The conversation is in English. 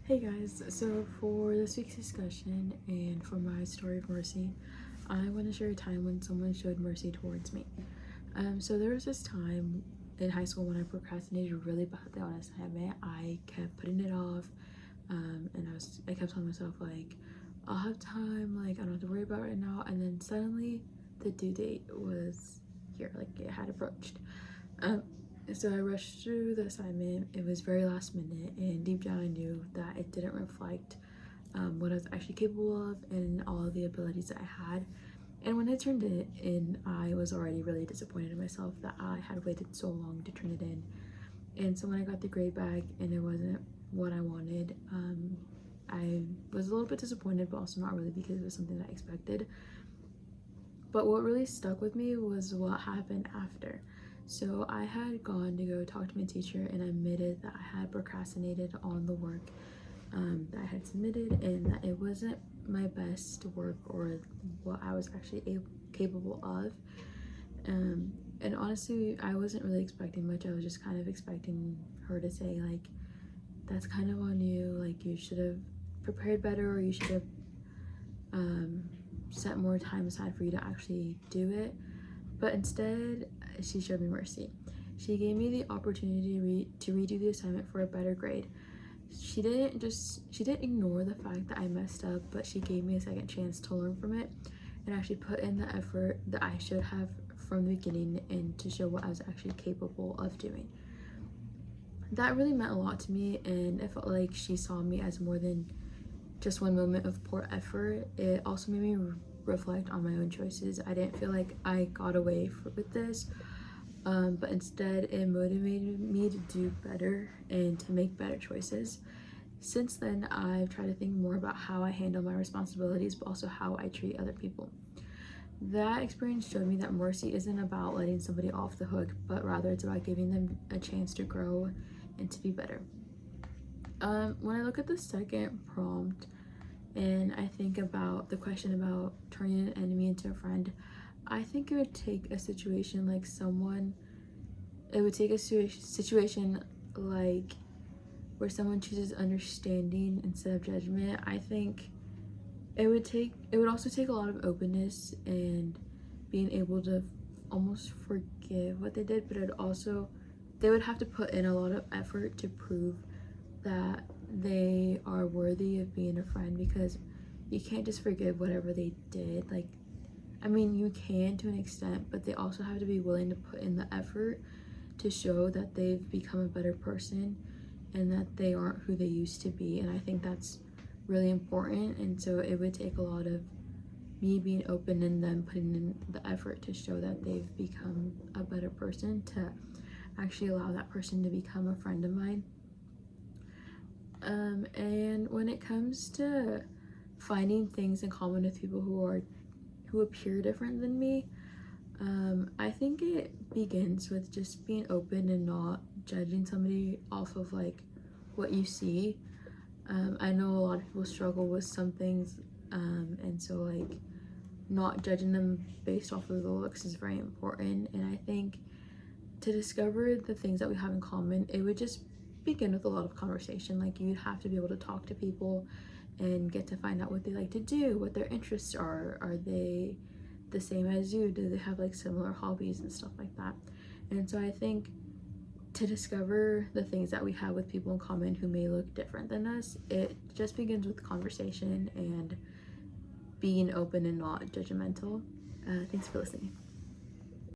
Hey guys, so for this week's discussion and for my story of mercy, I want to share a time when someone showed mercy towards me. So there was this time in high school when I procrastinated really badly on an assignment. I kept putting it off, and I kept telling myself like, I'll have time, like I don't have to worry about it right now. And then suddenly, the due date was here, like it had approached. Um, so I rushed through the assignment. It was very last minute, and deep down I knew that it didn't reflect what I was actually capable of and all of the abilities that I had. And when I turned it in, I was already really disappointed in myself that I had waited so long to turn it in. And so when I got the grade back and it wasn't what I wanted, I was a little bit disappointed, but also not really because it was something that I expected. But what really stuck with me was what happened after. So I had gone to go talk to my teacher and admitted that I had procrastinated on the work that I had submitted and that it wasn't my best work or what I was actually capable of. And honestly, I wasn't really expecting much. I was just kind of expecting her to say like, that's kind of on you, like you should have prepared better, or you should have set more time aside for you to actually do it. But instead, she showed me mercy. She gave me the opportunity to redo the assignment for a better grade. She didn't ignore the fact that I messed up, but she gave me a second chance to learn from it and actually put in the effort that I should have from the beginning and to show what I was actually capable of doing. That really meant a lot to me, and it felt like she saw me as more than just one moment of poor effort. It also made me reflect on my own choices. I didn't feel like I got away with this, but instead it motivated me to do better and to make better choices. Since then, I've tried to think more about how I handle my responsibilities, but also how I treat other people. That experience showed me that mercy isn't about letting somebody off the hook, but rather it's about giving them a chance to grow and to be better. When I look at the second prompt and I think about the question about turning an enemy into a friend, I think it would take a situation like situation like where someone chooses understanding instead of judgment. I think it would also take a lot of openness and being able to almost forgive what they did, but they would have to put in a lot of effort to prove that they are worthy of being a friend, because you can't just forgive whatever they did. Like, I mean, you can to an extent, but they also have to be willing to put in the effort to show that they've become a better person and that they aren't who they used to be. And I think that's really important. And so it would take a lot of me being open and them putting in the effort to show that they've become a better person to actually allow that person to become a friend of mine. And when it comes to finding things in common with people who appear different than me, I think it begins with just being open and not judging somebody off of like what you see. I know a lot of people struggle with some things, and so like not judging them based off of the looks is very important. And I think to discover the things that we have in common, it would just begin with a lot of conversation. Like, you'd have to be able to talk to people and get to find out what they like to do, what their interests are they the same as you, do they have like similar hobbies and stuff like that. And so I think to discover the things that we have with people in common who may look different than us, it just begins with conversation and being open and not judgmental. Thanks for listening.